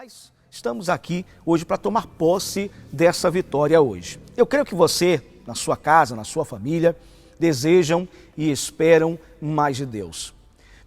Mas estamos aqui hoje para tomar posse dessa vitória hoje. Eu creio que você, na sua casa, na sua família, desejam e esperam mais de Deus.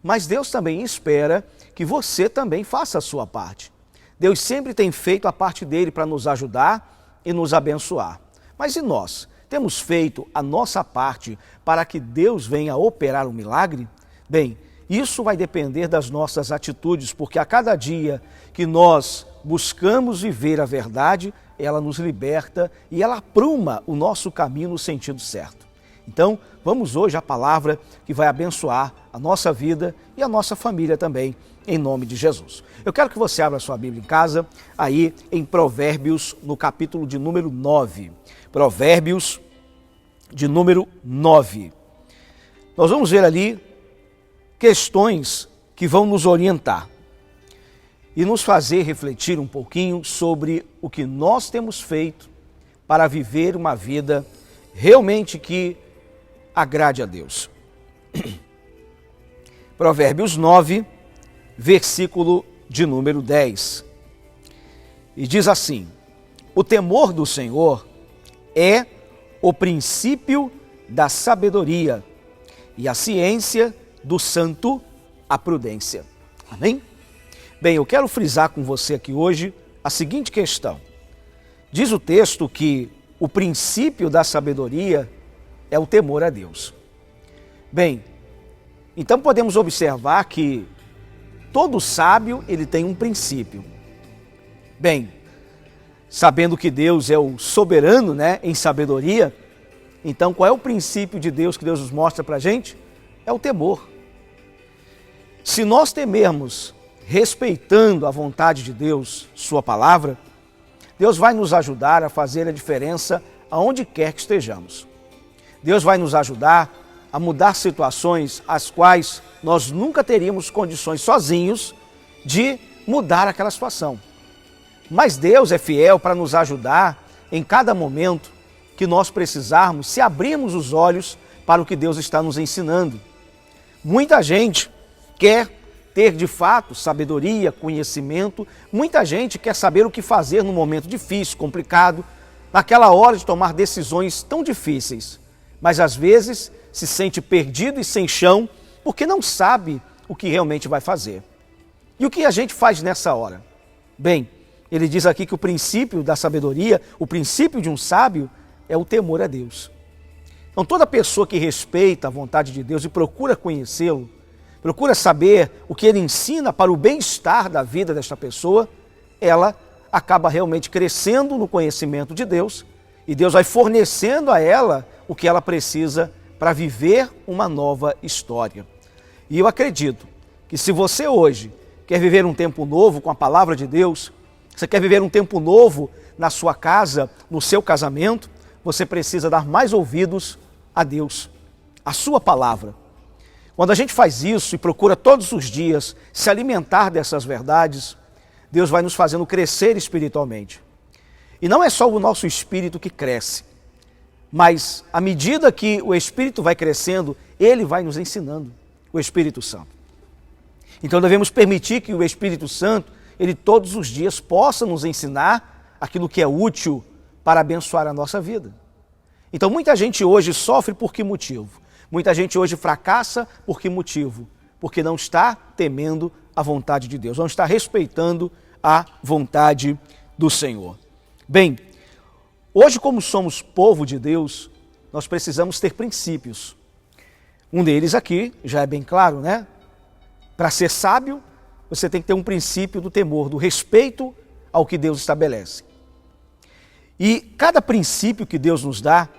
Mas Deus também espera que você também faça a sua parte. Deus sempre tem feito a parte dele para nos ajudar e nos abençoar. Mas e nós? Temos feito a nossa parte para que Deus venha operar um milagre? Bem, isso vai depender das nossas atitudes, porque a cada dia que nós buscamos viver a verdade, ela nos liberta e ela apruma o nosso caminho no sentido certo. Então, vamos hoje à palavra que vai abençoar a nossa vida e a nossa família também, em nome de Jesus. Eu quero que você abra a sua Bíblia em casa, aí em Provérbios, no capítulo de número 9. Provérbios de número 9. Nós vamos ver ali questões que vão nos orientar e nos fazer refletir um pouquinho sobre o que nós temos feito para viver uma vida realmente que agrade a Deus. Provérbios 9, versículo de número 10. E diz assim: o temor do Senhor é o princípio da sabedoria, e a ciência do santo a prudência. Amém? Bem, eu quero frisar com você aqui hoje a seguinte questão. Diz o texto que o princípio da sabedoria é o temor a Deus. Bem, então podemos observar que todo sábio ele tem um princípio. Bem, sabendo que Deus é o soberano, em sabedoria, então qual é o princípio de Deus que Deus nos mostra para a gente? É o temor. Se nós temermos, respeitando a vontade de Deus, sua palavra, Deus vai nos ajudar a fazer a diferença aonde quer que estejamos. Deus vai nos ajudar a mudar situações as quais nós nunca teríamos condições sozinhos de mudar aquela situação. Mas Deus é fiel para nos ajudar em cada momento que nós precisarmos, se abrirmos os olhos para o que Deus está nos ensinando. Muita gente quer ter de fato sabedoria, conhecimento, muita gente quer saber o que fazer num momento difícil, complicado, naquela hora de tomar decisões tão difíceis, mas às vezes se sente perdido e sem chão porque não sabe o que realmente vai fazer. E o que a gente faz nessa hora? Bem, ele diz aqui que o princípio da sabedoria, o princípio de um sábio é o temor a Deus. Então toda pessoa que respeita a vontade de Deus e procura conhecê-lo, procura saber o que ele ensina para o bem-estar da vida desta pessoa, ela acaba realmente crescendo no conhecimento de Deus e Deus vai fornecendo a ela o que ela precisa para viver uma nova história. E eu acredito que se você hoje quer viver um tempo novo com a palavra de Deus, você quer viver um tempo novo na sua casa, no seu casamento, você precisa dar mais ouvidos a Deus, a sua palavra. Quando a gente faz isso e procura todos os dias se alimentar dessas verdades, Deus vai nos fazendo crescer espiritualmente. E não é só o nosso espírito que cresce, mas à medida que o espírito vai crescendo, ele vai nos ensinando, o Espírito Santo. Então devemos permitir que o Espírito Santo, ele todos os dias possa nos ensinar aquilo que é útil para abençoar a nossa vida. Então muita gente hoje sofre por que motivo? Muita gente hoje fracassa por que motivo? Porque não está temendo a vontade de Deus, não está respeitando a vontade do Senhor. Bem, hoje como somos povo de Deus, nós precisamos ter princípios. Um deles aqui já é bem claro, Para ser sábio, você tem que ter um princípio do temor, do respeito ao que Deus estabelece. E cada princípio que Deus nos dá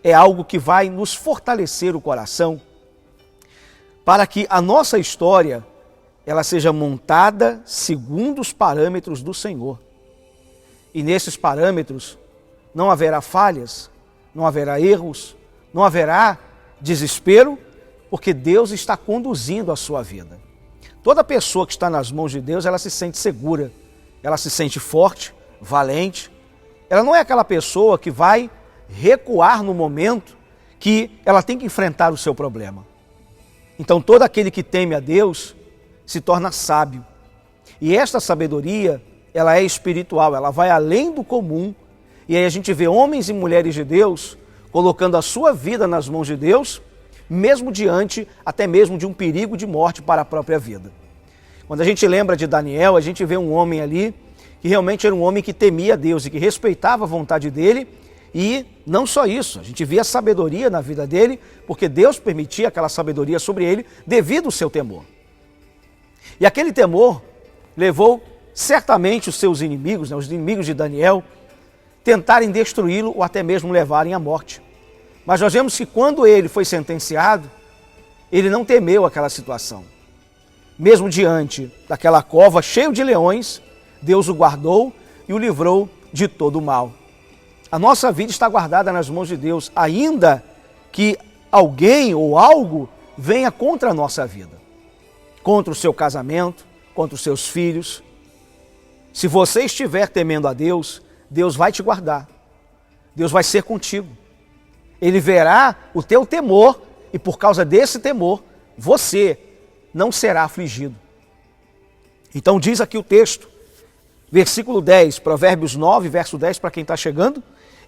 é algo que vai nos fortalecer o coração para que a nossa história ela seja montada segundo os parâmetros do Senhor. E nesses parâmetros não haverá falhas, não haverá erros, não haverá desespero, porque Deus está conduzindo a sua vida. Toda pessoa que está nas mãos de Deus, ela se sente segura, ela se sente forte, valente. Ela não é aquela pessoa que vai recuar no momento que ela tem que enfrentar o seu problema. Então todo aquele que teme a Deus se torna sábio. E esta sabedoria ela é espiritual, ela vai além do comum. E aí a gente vê homens e mulheres de Deus colocando a sua vida nas mãos de Deus, mesmo diante até mesmo de um perigo de morte para a própria vida. Quando a gente lembra de Daniel, a gente vê um homem ali que realmente era um homem que temia Deus e que respeitava a vontade dele. E não só isso, a gente via sabedoria na vida dele, porque Deus permitia aquela sabedoria sobre ele devido ao seu temor. E aquele temor levou certamente os seus inimigos, os inimigos de Daniel, tentarem destruí-lo ou até mesmo levarem à morte. Mas nós vemos que quando ele foi sentenciado, ele não temeu aquela situação. Mesmo diante daquela cova cheia de leões, Deus o guardou e o livrou de todo o mal. A nossa vida está guardada nas mãos de Deus, ainda que alguém ou algo venha contra a nossa vida. Contra o seu casamento, contra os seus filhos. Se você estiver temendo a Deus, Deus vai te guardar. Deus vai ser contigo. Ele verá o teu temor e por causa desse temor, você não será afligido. Então diz aqui o texto, versículo 10, Provérbios 9, verso 10, para quem está chegando,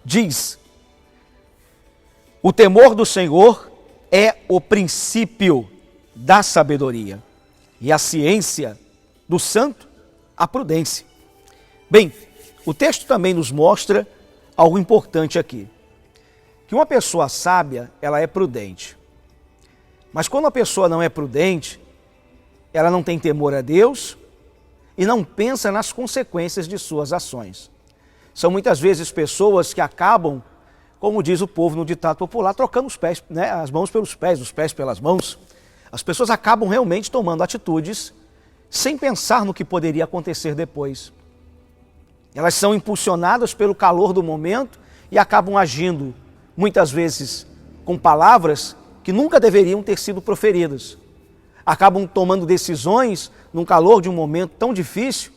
diz: o temor do Senhor é o princípio da sabedoria, e a ciência do santo, a prudência. Bem, o texto também nos mostra algo importante aqui, que uma pessoa sábia, ela é prudente. Mas quando a pessoa não é prudente, ela não tem temor a Deus e não pensa nas consequências de suas ações. São muitas vezes pessoas que acabam, como diz o povo no ditado popular, trocando os pés, as mãos pelos pés, os pés pelas mãos. As pessoas acabam realmente tomando atitudes sem pensar no que poderia acontecer depois. Elas são impulsionadas pelo calor do momento e acabam agindo, muitas vezes, com palavras que nunca deveriam ter sido proferidas. Acabam tomando decisões num calor de um momento tão difícil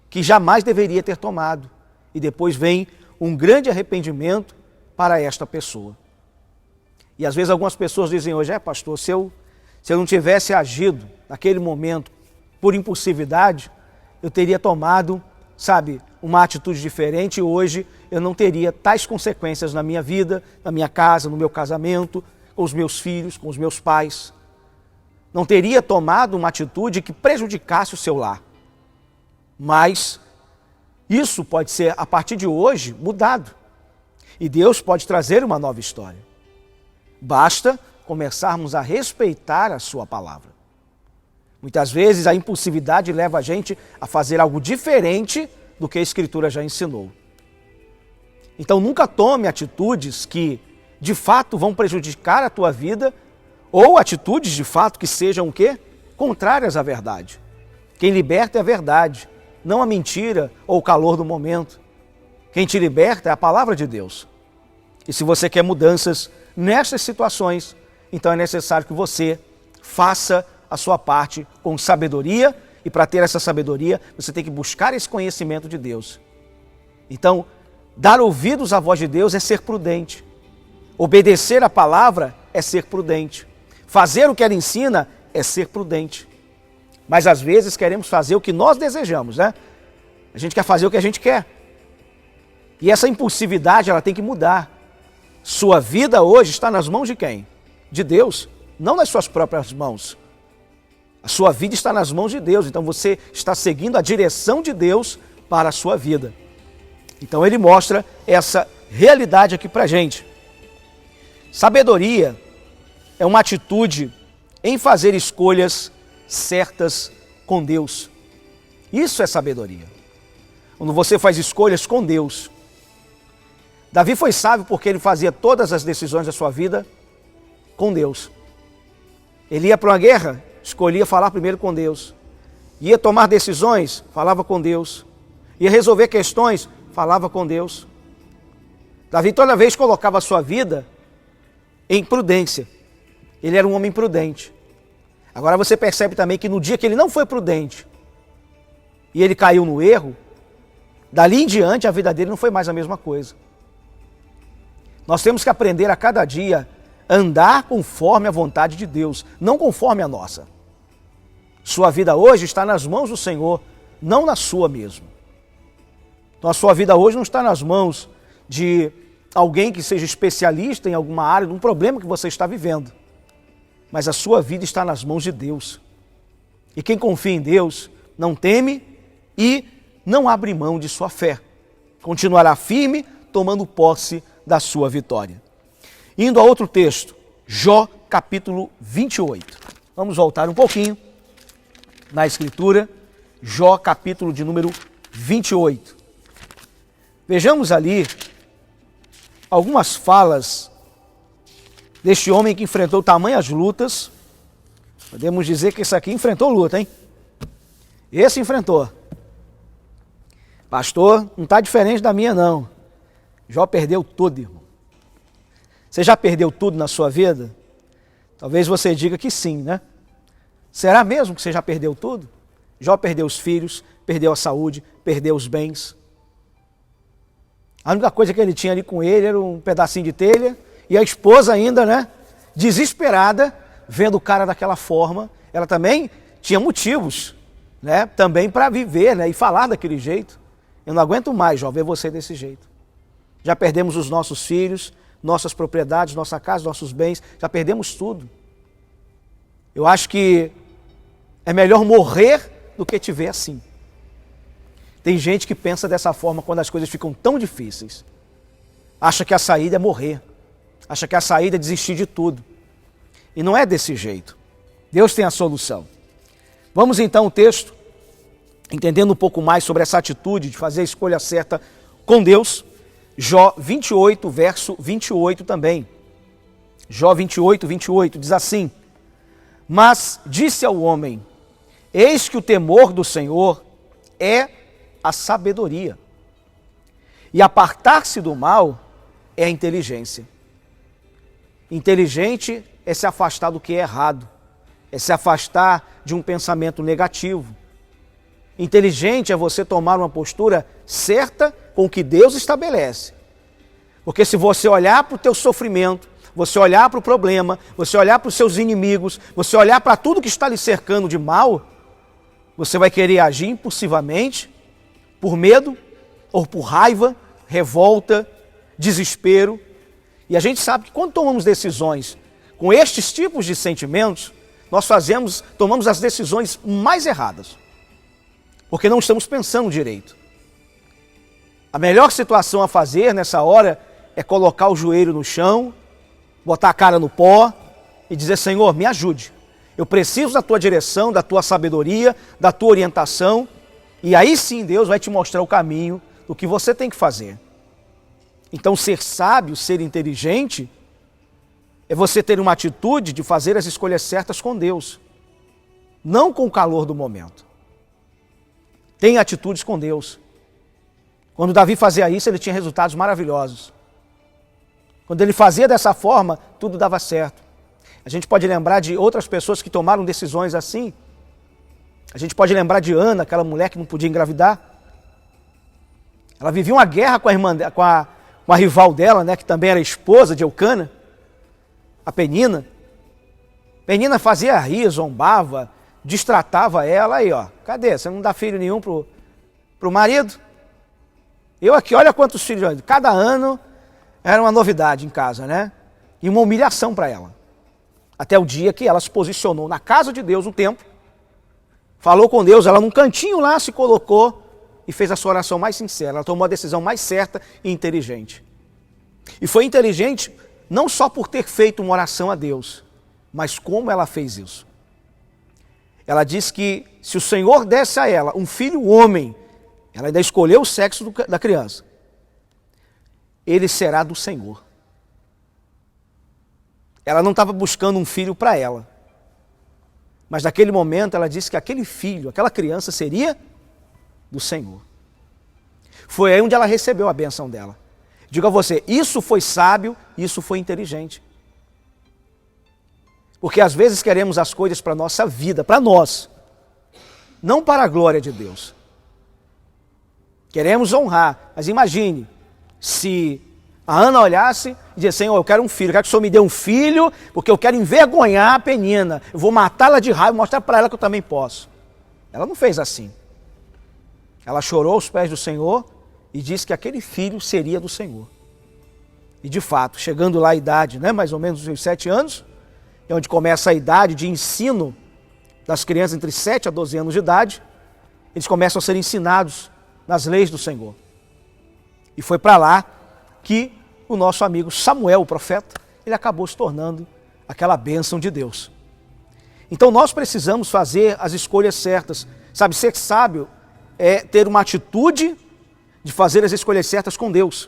que jamais deveria ter tomado. E depois vem um grande arrependimento para esta pessoa. E às vezes algumas pessoas dizem hoje, pastor, se eu não tivesse agido naquele momento por impulsividade, eu teria tomado, uma atitude diferente e hoje eu não teria tais consequências na minha vida, na minha casa, no meu casamento, com os meus filhos, com os meus pais. Não teria tomado uma atitude que prejudicasse o seu lar. Mas isso pode ser, a partir de hoje, mudado. E Deus pode trazer uma nova história. Basta começarmos a respeitar a sua palavra. Muitas vezes a impulsividade leva a gente a fazer algo diferente do que a Escritura já ensinou. Então nunca tome atitudes que de fato vão prejudicar a tua vida ou atitudes de fato que sejam o quê? Contrárias à verdade. Quem liberta é a verdade, não a mentira ou o calor do momento. Quem te liberta é a palavra de Deus. E se você quer mudanças nessas situações, então é necessário que você faça a sua parte com sabedoria, e para ter essa sabedoria, você tem que buscar esse conhecimento de Deus. Então, dar ouvidos à voz de Deus é ser prudente. Obedecer a palavra é ser prudente. Fazer o que ela ensina é ser prudente. Mas às vezes queremos fazer o que nós desejamos, A gente quer fazer o que a gente quer. E essa impulsividade, ela tem que mudar. Sua vida hoje está nas mãos de quem? De Deus, não nas suas próprias mãos. A sua vida está nas mãos de Deus, então você está seguindo a direção de Deus para a sua vida. Então ele mostra essa realidade aqui para a gente. Sabedoria é uma atitude em fazer escolhas certas com Deus. Isso é sabedoria. Quando você faz escolhas com Deus. Davi foi sábio porque ele fazia todas as decisões da sua vida com Deus. Ele ia para uma guerra, escolhia falar primeiro com Deus. Ia tomar decisões, falava com Deus. Ia resolver questões, falava com Deus. Davi toda vez colocava a sua vida em prudência. Ele era um homem prudente. Agora você percebe também que no dia que ele não foi prudente e ele caiu no erro, dali em diante a vida dele não foi mais a mesma coisa. Nós temos que aprender a cada dia a andar conforme a vontade de Deus, não conforme a nossa. Sua vida hoje está nas mãos do Senhor, não na sua mesmo. Então a sua vida hoje não está nas mãos de alguém que seja especialista em alguma área, de um problema que você está vivendo. Mas a sua vida está nas mãos de Deus. E quem confia em Deus não teme e não abre mão de sua fé. Continuará firme, tomando posse da sua vitória. Indo a outro texto, Jó capítulo 28. Vamos voltar um pouquinho na Escritura, Jó capítulo de número 28. Vejamos ali algumas falas deste homem que enfrentou tamanhas lutas. Podemos dizer que esse aqui enfrentou luta, hein? Esse enfrentou. Pastor, não está diferente da minha, não. Jó perdeu tudo, irmão. Você já perdeu tudo na sua vida? Talvez você diga que sim, né? Será mesmo que você já perdeu tudo? Jó perdeu os filhos, perdeu a saúde, perdeu os bens. A única coisa que ele tinha ali com ele era um pedacinho de telha, e a esposa ainda, né, desesperada, vendo o cara daquela forma. Ela também tinha motivos, né, também para viver, né, e falar daquele jeito. Eu não aguento mais, Jó, ver você desse jeito. Já perdemos os nossos filhos, nossas propriedades, nossa casa, nossos bens, já perdemos tudo. Eu acho que é melhor morrer do que te ver assim. Tem gente que pensa dessa forma quando as coisas ficam tão difíceis. Acha que a saída é morrer. Acha que a saída é desistir de tudo. E não é desse jeito. Deus tem a solução. Vamos então ao texto, entendendo um pouco mais sobre essa atitude de fazer a escolha certa com Deus. Jó 28, verso 28 também. Jó 28, 28 diz assim: Mas disse ao homem, eis que o temor do Senhor é a sabedoria, e apartar-se do mal é a inteligência. Inteligente é se afastar do que é errado, é se afastar de um pensamento negativo. Inteligente é você tomar uma postura certa com o que Deus estabelece. Porque se você olhar para o teu sofrimento, você olhar para o problema, você olhar para os seus inimigos, você olhar para tudo que está lhe cercando de mal, você vai querer agir impulsivamente, por medo, ou por raiva, revolta, desespero. E a gente sabe que quando tomamos decisões com estes tipos de sentimentos, nós tomamos as decisões mais erradas. Porque não estamos pensando direito. A melhor situação a fazer nessa hora é colocar o joelho no chão, botar a cara no pó e dizer: Senhor, me ajude. Eu preciso da tua direção, da tua sabedoria, da tua orientação. E aí sim Deus vai te mostrar o caminho do que você tem que fazer. Então ser sábio, ser inteligente, é você ter uma atitude de fazer as escolhas certas com Deus. Não com o calor do momento. Tem atitudes com Deus. Quando Davi fazia isso, ele tinha resultados maravilhosos. Quando ele fazia dessa forma, tudo dava certo. A gente pode lembrar de outras pessoas que tomaram decisões assim. A gente pode lembrar de Ana, aquela mulher que não podia engravidar. Ela vivia uma guerra com a irmã, com a rival dela, né, que também era esposa de Eucana, a Penina. Penina fazia rir, zombava, destratava ela. Aí, ó, cadê? Você não dá filho nenhum pro marido? Eu aqui, olha quantos filhos. Cada ano era uma novidade em casa, né? E uma humilhação para ela. Até o dia que ela se posicionou na casa de Deus, um tempo, falou com Deus, ela num cantinho lá se colocou e fez a sua oração mais sincera. Ela tomou a decisão mais certa e inteligente. E foi inteligente não só por ter feito uma oração a Deus, mas como ela fez isso. Ela disse que se o Senhor desse a ela um filho homem, ela ainda escolheu o sexo da criança, ele será do Senhor. Ela não estava buscando um filho para ela, mas naquele momento ela disse que aquele filho, aquela criança seria do Senhor. Foi aí onde ela recebeu a bênção dela. Digo a você, isso foi sábio, isso foi inteligente. Porque às vezes queremos as coisas para a nossa vida, para nós, não para a glória de Deus. Queremos honrar, mas imagine se a Ana olhasse e dissesse: Senhor, eu quero um filho, eu quero que o Senhor me dê um filho, porque eu quero envergonhar a Penina, eu vou matá-la de raiva e mostrar para ela que eu também posso. Ela não fez assim. Ela chorou aos pés do Senhor e disse que aquele filho seria do Senhor. E de fato, chegando lá a idade, né, mais ou menos uns 7 anos, é onde começa a idade de ensino das crianças entre 7 a 12 anos de idade, eles começam a ser ensinados nas leis do Senhor. E foi para lá que o nosso amigo Samuel, o profeta, ele acabou se tornando aquela bênção de Deus. Então nós precisamos fazer as escolhas certas. Sabe, ser sábio é ter uma atitude de fazer as escolhas certas com Deus.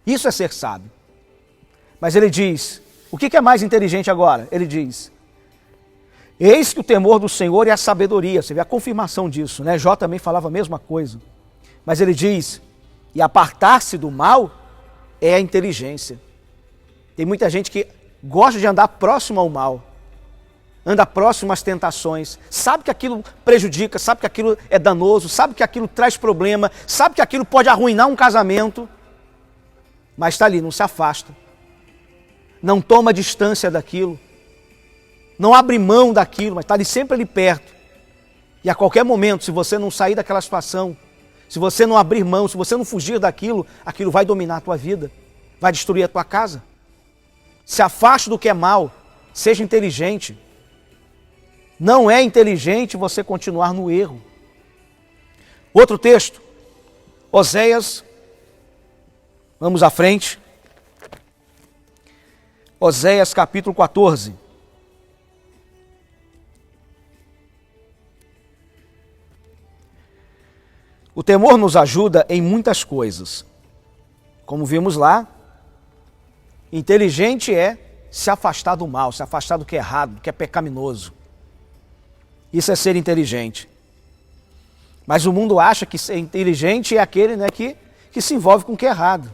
Isso é ser sábio. Mas ele diz, o que é mais inteligente agora? Ele diz, eis que o temor do Senhor é a sabedoria. Você vê a confirmação disso, né? Jó também falava a mesma coisa. Mas ele diz, e apartar-se do mal é a inteligência. Tem muita gente que gosta de andar próximo ao mal, anda próximo às tentações, sabe que aquilo prejudica, sabe que aquilo é danoso, sabe que aquilo traz problema, sabe que aquilo pode arruinar um casamento, mas está ali, não se afasta, não toma distância daquilo, não abre mão daquilo, mas está ali sempre ali perto. E a qualquer momento, se você não sair daquela situação, se você não abrir mão, se você não fugir daquilo, aquilo vai dominar a tua vida, vai destruir a tua casa. Se afaste do que é mal, seja inteligente. Não é inteligente você continuar no erro. Outro texto, Oséias, vamos à frente. Oséias capítulo 14. O temor nos ajuda em muitas coisas. Como vimos lá, inteligente é se afastar do mal, se afastar do que é errado, do que é pecaminoso. Isso é ser inteligente. Mas o mundo acha que ser inteligente é aquele, né, que se envolve com o que é errado.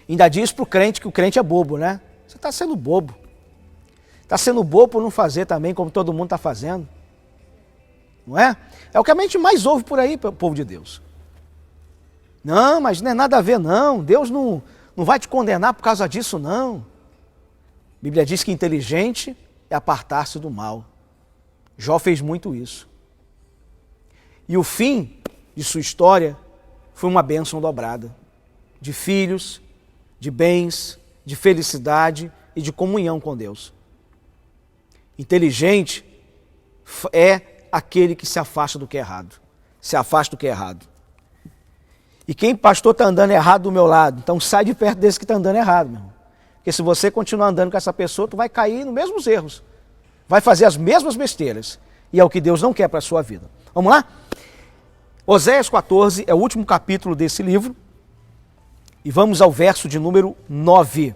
Ainda diz para o crente que o crente é bobo, né? Você está sendo bobo. Está sendo bobo por não fazer também como todo mundo está fazendo. Não é? É o que a mente mais ouve por aí, povo de Deus. Não, mas não é nada a ver não. Deus não vai te condenar por causa disso não. A Bíblia diz que inteligente é apartar-se do mal. Jó fez muito isso. E o fim de sua história foi uma bênção dobrada. De filhos, de bens, de felicidade e de comunhão com Deus. Inteligente é aquele que se afasta do que é errado. Se afasta do que é errado. E quem, pastor, está andando errado do meu lado? Então sai de perto desse que está andando errado, meu irmão. Porque se você continuar andando com essa pessoa, tu vai cair nos mesmos erros. Vai fazer as mesmas besteiras. E é o que Deus não quer para a sua vida. Vamos lá? Oséias 14 é o último capítulo desse livro. E vamos ao verso de número 9,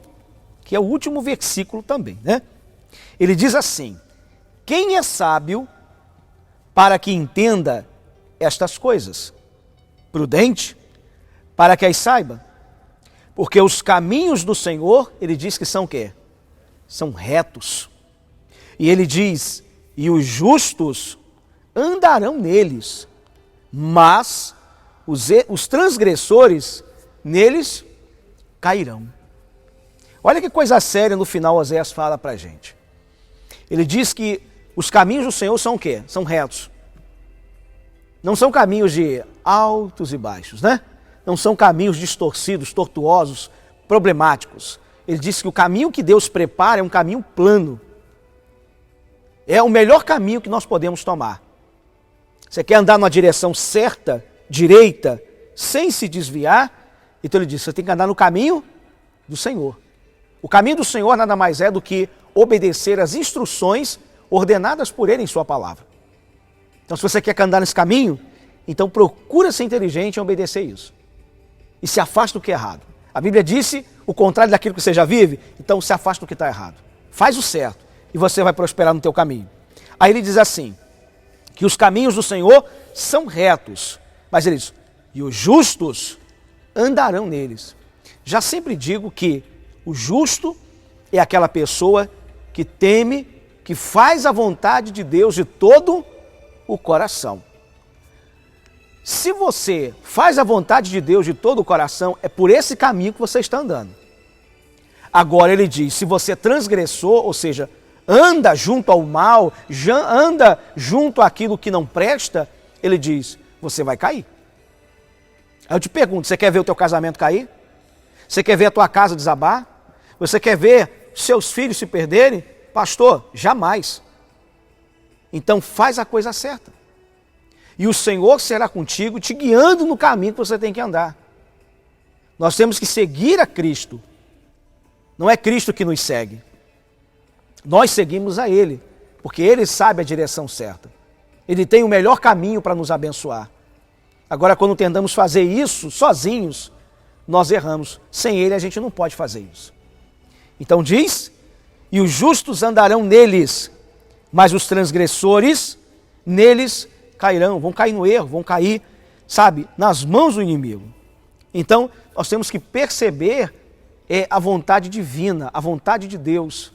que é o último versículo também, né? Ele diz assim, quem é sábio para que entenda estas coisas? Prudente, para que as saiba? Porque os caminhos do Senhor, ele diz que são o quê? São retos. E ele diz, e os justos andarão neles, mas os transgressores neles cairão. Olha que coisa séria no final Oséias fala para a gente. Ele diz que os caminhos do Senhor são o quê? São retos. Não são caminhos de altos e baixos, né? Não são caminhos distorcidos, tortuosos, problemáticos. Ele diz que o caminho que Deus prepara é um caminho plano. É o melhor caminho que nós podemos tomar. Você quer andar numa direção certa, direita, sem se desviar? Então ele diz, você tem que andar no caminho do Senhor. O caminho do Senhor nada mais é do que obedecer às instruções ordenadas por Ele em sua palavra. Então se você quer andar nesse caminho, então procura ser inteligente em obedecer isso. E se afasta do que é errado. A Bíblia disse o contrário daquilo que você já vive, então se afasta do que está errado. Faz o certo e você vai prosperar no teu caminho. Aí ele diz assim, que os caminhos do Senhor são retos. Mas ele diz, e os justos andarão neles. Já sempre digo que o justo é aquela pessoa que teme, que faz a vontade de Deus de todo o coração. Se você faz a vontade de Deus de todo o coração, é por esse caminho que você está andando. Agora ele diz, se você transgressou, ou seja, anda junto ao mal, anda junto àquilo que não presta, ele diz, você vai cair. Aí eu te pergunto, você quer ver o teu casamento cair? Você quer ver a tua casa desabar? Você quer ver seus filhos se perderem? Pastor, jamais. Então faz a coisa certa. E o Senhor será contigo, te guiando no caminho que você tem que andar. Nós temos que seguir a Cristo. Não é Cristo que nos segue. Nós seguimos a Ele, porque Ele sabe a direção certa. Ele tem o melhor caminho para nos abençoar. Agora, quando tentamos fazer isso sozinhos, nós erramos. Sem Ele, a gente não pode fazer isso. Então diz, e os justos andarão neles, mas os transgressores neles cairão, vão cair no erro, vão cair, sabe, nas mãos do inimigo. Então, nós temos que perceber a vontade divina, a vontade de Deus.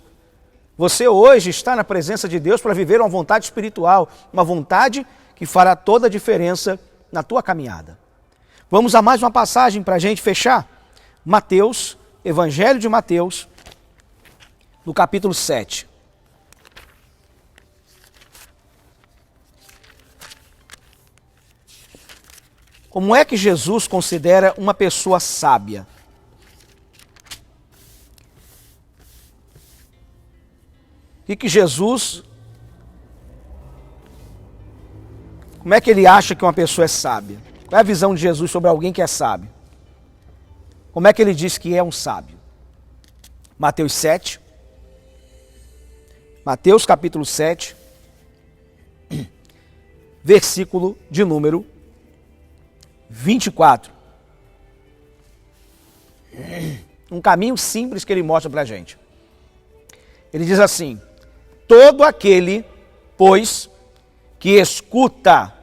Você hoje está na presença de Deus para viver uma vontade espiritual, uma vontade que fará toda a diferença na tua caminhada. Vamos a mais uma passagem para a gente fechar. Mateus, Evangelho de Mateus, no capítulo 7. Como é que Jesus considera uma pessoa sábia? E que Jesus, como é que ele acha que uma pessoa é sábia? Qual é a visão de Jesus sobre alguém que é sábio? Como é que ele diz que é um sábio? Mateus 7. Mateus capítulo 7, versículo de número 24. Um caminho simples que ele mostra para a gente. Ele diz assim: todo aquele, pois, que escuta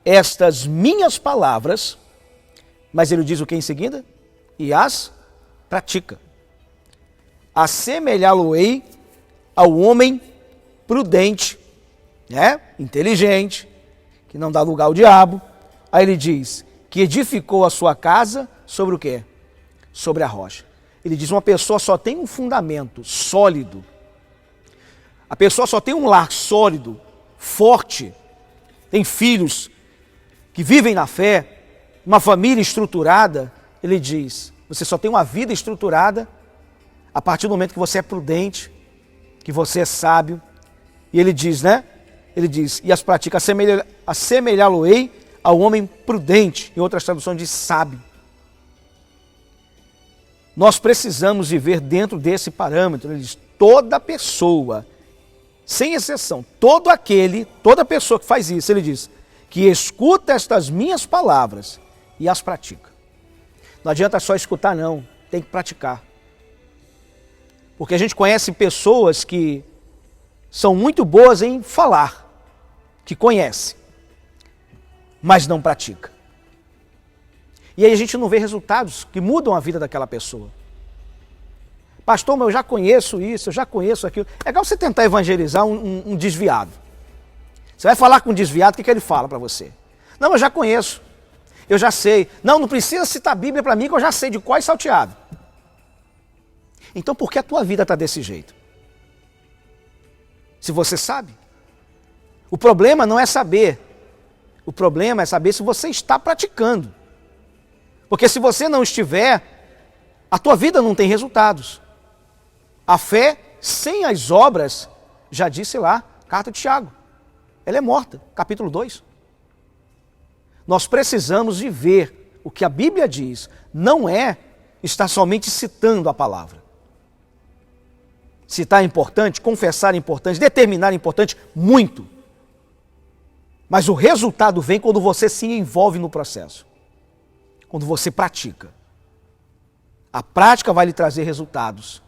estas minhas palavras, mas ele diz o que em seguida? E as pratica. Assemelhá-lo-ei ao homem prudente, né? Inteligente, que não dá lugar ao diabo. Aí ele diz que edificou a sua casa sobre o quê? Sobre a rocha. Ele diz, uma pessoa só tem um fundamento sólido. A pessoa só tem um lar sólido, forte, tem filhos que vivem na fé, uma família estruturada. Ele diz, você só tem uma vida estruturada a partir do momento que você é prudente, que você é sábio. E ele diz, né? Ele diz, e as pratica, assemelhá-lo-ei ao homem prudente. Em outras traduções diz sábio. Nós precisamos viver dentro desse parâmetro. Ele diz, toda pessoa, sem exceção, toda pessoa que faz isso, ele diz, que escuta estas minhas palavras e as pratica. Não adianta só escutar não, tem que praticar. Porque a gente conhece pessoas que são muito boas em falar, que conhece, mas não pratica. E aí a gente não vê resultados que mudam a vida daquela pessoa. Pastor, mas eu já conheço isso, eu já conheço aquilo. É igual você tentar evangelizar um desviado. Você vai falar com um desviado, o que ele fala para você? Não, eu já conheço, eu já sei. Não precisa citar a Bíblia para mim, que eu já sei de qual é salteado. Então por que a tua vida está desse jeito? Se você sabe. O problema não é saber. O problema é saber se você está praticando. Porque se você não estiver, a tua vida não tem resultados. A fé sem as obras, já disse lá, carta de Tiago, ela é morta, capítulo 2. Nós precisamos viver o que a Bíblia diz, não é estar somente citando a palavra. Citar é importante, confessar é importante, determinar é importante, muito. Mas o resultado vem quando você se envolve no processo. Quando você pratica. A prática vai lhe trazer resultados.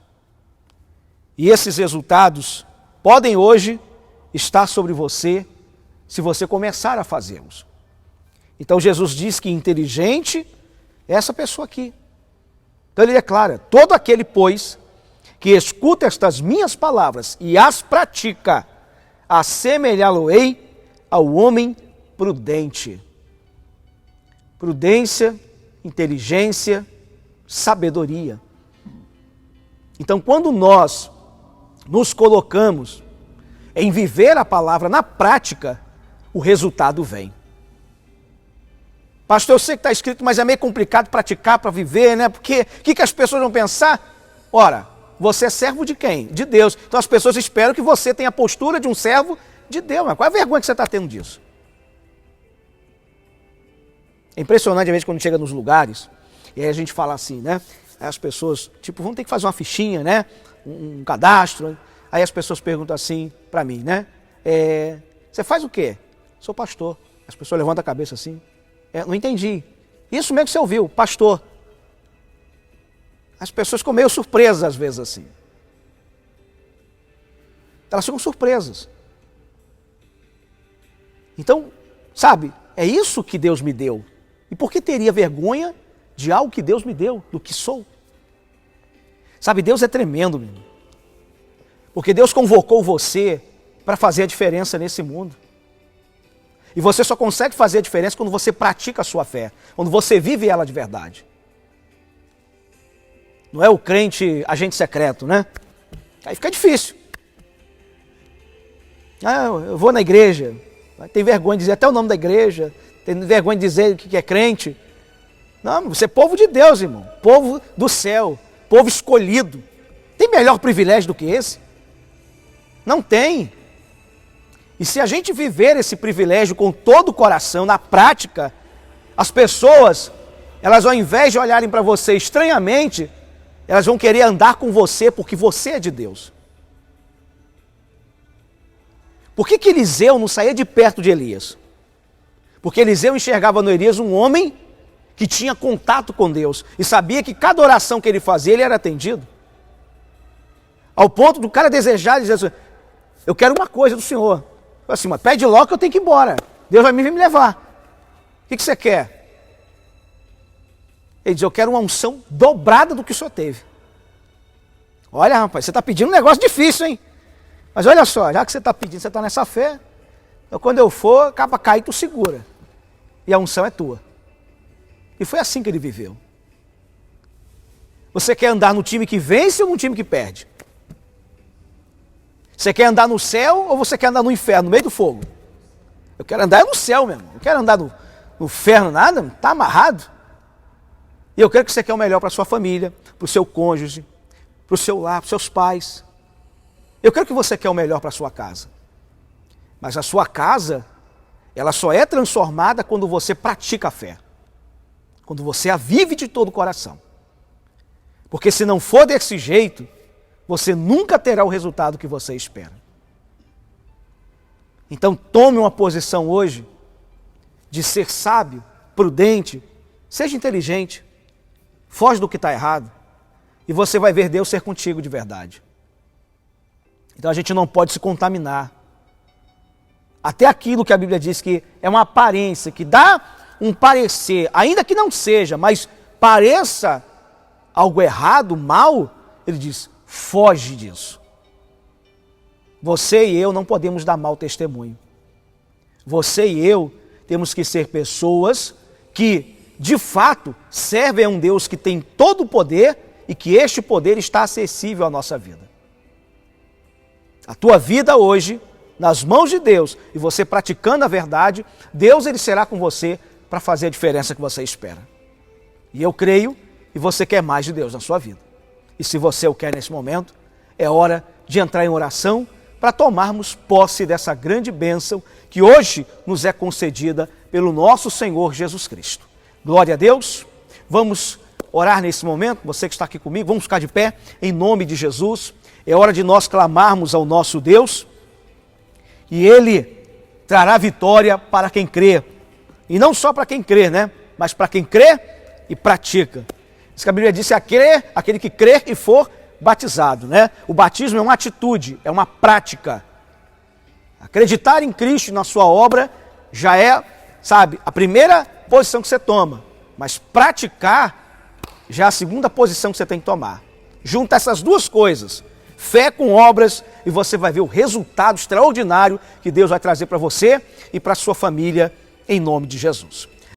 E esses resultados podem hoje estar sobre você, se você começar a fazê-los. Então Jesus diz que inteligente é essa pessoa aqui. Então ele declara, todo aquele, pois, que escuta estas minhas palavras e as pratica, assemelhá-lo-ei ao homem prudente. Prudência, inteligência, sabedoria. Então, quando nós nos colocamos em viver a palavra na prática, o resultado vem. Pastor, eu sei que está escrito, mas é meio complicado praticar para viver, né? Porque o que as pessoas vão pensar? Ora, você é servo de quem? De Deus. Então as pessoas esperam que você tenha a postura de um servo de Deus. Mas qual é a vergonha que você está tendo disso? É impressionante, às vezes, quando chega nos lugares, e aí a gente fala assim, né? Aí as pessoas, tipo, vão ter que fazer uma fichinha, né? Um cadastro. Aí as pessoas perguntam assim para mim, né? Você faz o quê? Sou pastor. As pessoas levantam a cabeça assim. Não entendi. Isso mesmo que você ouviu, pastor. As pessoas ficam meio surpresas às vezes assim. Elas ficam surpresas. Então, sabe, é isso que Deus me deu. E por que teria vergonha de algo que Deus me deu, do que sou? Sabe, Deus é tremendo, meu irmão. Porque Deus convocou você para fazer a diferença nesse mundo. E você só consegue fazer a diferença quando você pratica a sua fé, quando você vive ela de verdade. Não é o crente agente secreto, né? Aí fica difícil. Eu vou na igreja, tem vergonha de dizer até o nome da igreja, tem vergonha de dizer que é crente. Não, você é povo de Deus, irmão, povo do céu, povo escolhido. Tem melhor privilégio do que esse? Não tem. E se a gente viver esse privilégio com todo o coração, na prática, as pessoas, elas ao invés de olharem para você estranhamente, elas vão querer andar com você porque você é de Deus. Por que Eliseu não saía de perto de Elias? Porque Eliseu enxergava no Elias um homem que tinha contato com Deus e sabia que cada oração que ele fazia, ele era atendido. Ao ponto do cara desejar e dizer assim, eu quero uma coisa do Senhor. Assim, mas pede logo que eu tenho que ir embora. Deus vai me levar. O que você quer? Ele diz, eu quero uma unção dobrada do que o Senhor teve. Olha, rapaz, você está pedindo um negócio difícil, hein? Mas olha só, já que você está pedindo, você está nessa fé, então quando eu for, acaba cair, tu segura. E a unção é tua. E foi assim que ele viveu. Você quer andar no time que vence ou no time que perde? Você quer andar no céu ou você quer andar no inferno, no meio do fogo? Eu quero andar no céu mesmo. Eu quero andar no inferno, nada, está amarrado. E eu quero que você quer o melhor para a sua família, para o seu cônjuge, para o seu lar, para os seus pais. Eu quero que você quer o melhor para a sua casa. Mas a sua casa, ela só é transformada quando você pratica a fé. Quando você a vive de todo o coração. Porque se não for desse jeito, você nunca terá o resultado que você espera. Então tome uma posição hoje de ser sábio, prudente, seja inteligente, foge do que está errado e você vai ver Deus ser contigo de verdade. Então a gente não pode se contaminar. Até aquilo que a Bíblia diz que é uma aparência, que dá um parecer, ainda que não seja, mas pareça algo errado, mal, ele diz, foge disso. Você e eu não podemos dar mau testemunho. Você e eu temos que ser pessoas que, de fato, servem a um Deus que tem todo o poder e que este poder está acessível à nossa vida. A tua vida hoje, nas mãos de Deus, e você praticando a verdade, Deus ele será com você para fazer a diferença que você espera. E eu creio, e você quer mais de Deus na sua vida. E se você o quer nesse momento, é hora de entrar em oração para tomarmos posse dessa grande bênção que hoje nos é concedida pelo nosso Senhor Jesus Cristo. Glória a Deus. Vamos orar nesse momento, você que está aqui comigo, vamos ficar de pé em nome de Jesus. É hora de nós clamarmos ao nosso Deus e Ele trará vitória para quem crê. E não só para quem crê, né? Mas para quem crê e pratica. Isso que a Bíblia diz é aquele que crer e for batizado, né? O batismo é uma atitude, é uma prática. Acreditar em Cristo e na sua obra já é, sabe, a primeira posição que você toma. Mas praticar já é a segunda posição que você tem que tomar. Junta essas duas coisas, fé com obras, e você vai ver o resultado extraordinário que Deus vai trazer para você e para a sua família, em nome de Jesus.